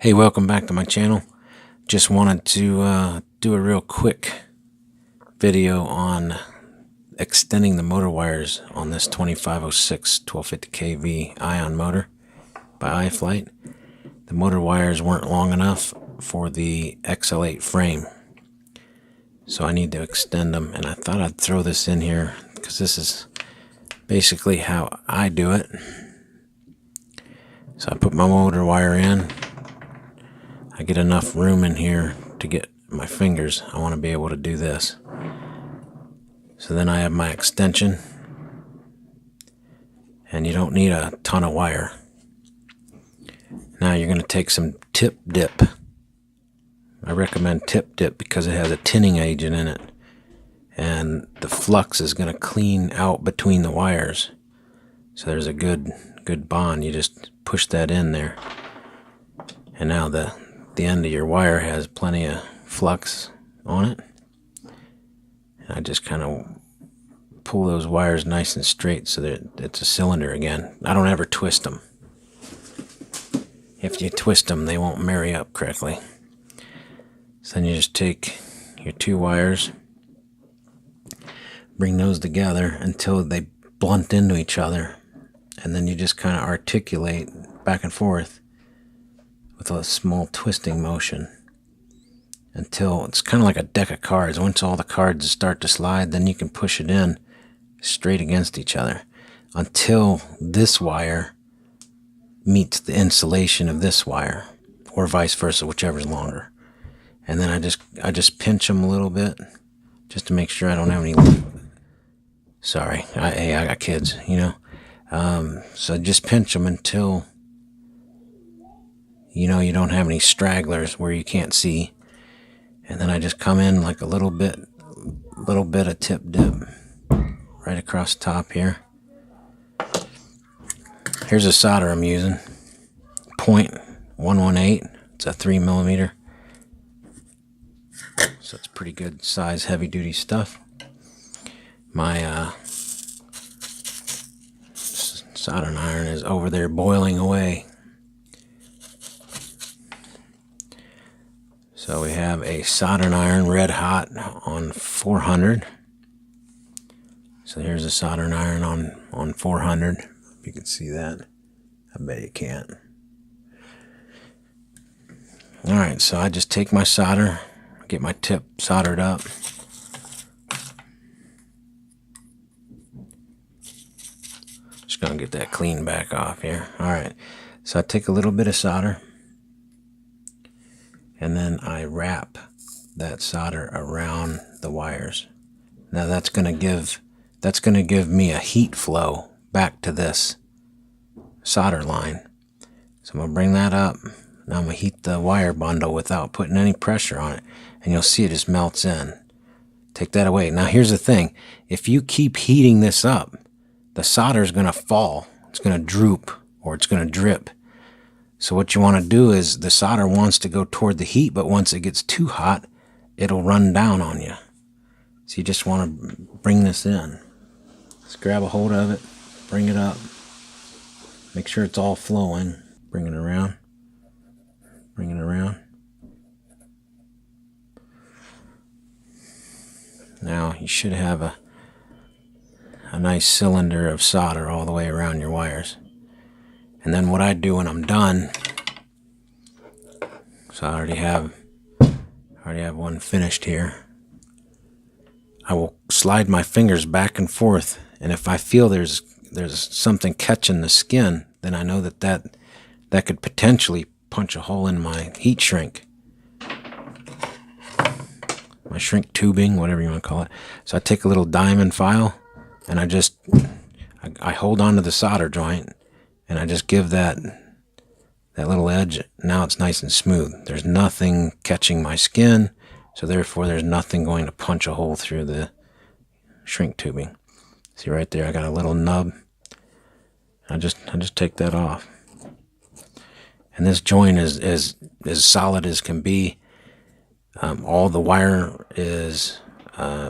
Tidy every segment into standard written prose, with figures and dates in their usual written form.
Hey, welcome back to my channel. Just wanted to do a real quick video on extending the motor wires on this 2506 1250 kV ion motor by iFlight. The motor wires weren't long enough for the XL8 frame, so I need to extend them, and I thought I'd throw this in here because this is basically how I do it. So I put my motor wire in. I get enough room in here to get my fingers. I want to be able to do this. So then I have my extension, and you don't need a ton of wire. Now you're going to take some tip dip. I recommend tip dip because it has a tinning agent in it, and the flux is going to clean out between the wires. So there's a good bond. You just push that in there, and now the end of your wire has plenty of flux on it. And I just kind of pull those wires nice and straight so that it's a cylinder again. I don't ever twist them. If you twist them, they won't marry up correctly. So then you just take your two wires, bring those together until they blunt into each other, and then you just kind of articulate back and forth with a small twisting motion until it's kind of like a deck of cards. Once all the cards start to slide, then you can push it in straight against each other until this wire meets the insulation of this wire, or vice versa, whichever's longer. And then I just pinch them a little bit just to make sure I don't have any. Sorry, I got kids, you know. So just pinch them until you know you don't have any stragglers where you can't see. And then I just come in like a little bit of tip dip right across the top here. Here's a solder I'm using, 0.118. It's a 3mm, so it's pretty good size, heavy duty stuff. My soldering iron is over there boiling away. So we have a soldering iron red hot on 400. So here's a soldering iron on 400. If you can see that. I bet you can't. Alright, so I just take my solder, get my tip soldered up. Just gonna get that clean back off here. Alright, so I take a little bit of solder, and then I wrap that solder around the wires. Now that's going to give me a heat flow back to this solder line. So I'm going to bring that up. Now I'm going to heat the wire bundle without putting any pressure on it, and you'll see it just melts in. Take that away. Now here's the thing. If you keep heating this up, the solder is going to fall. It's going to droop, or it's going to drip. So what you want to do is the solder wants to go toward the heat, but once it gets too hot, it'll run down on you. So you just want to bring this in. Just grab a hold of it, bring it up, make sure it's all flowing. Bring it around, bring it around. Now you should have a nice cylinder of solder all the way around your wires. And then what I do when I'm done, so I already have one finished here. I will slide my fingers back and forth, and if I feel there's something catching the skin, then I know that could potentially punch a hole in my heat shrink, my shrink tubing, whatever you want to call it. So I take a little diamond file, and I hold onto the solder joint. And I just give that little edge. Now it's nice and smooth. There's nothing catching my skin, so therefore there's nothing going to punch a hole through the shrink tubing. See right there, I got a little nub. I just take that off. And this joint is as solid as can be. All the wire is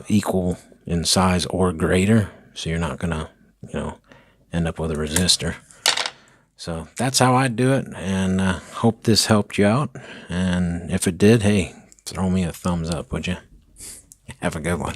equal in size or greater, so you're not gonna, end up with a resistor. So that's how I do it, and hope this helped you out. And if it did, hey, throw me a thumbs up, would you? Have a good one.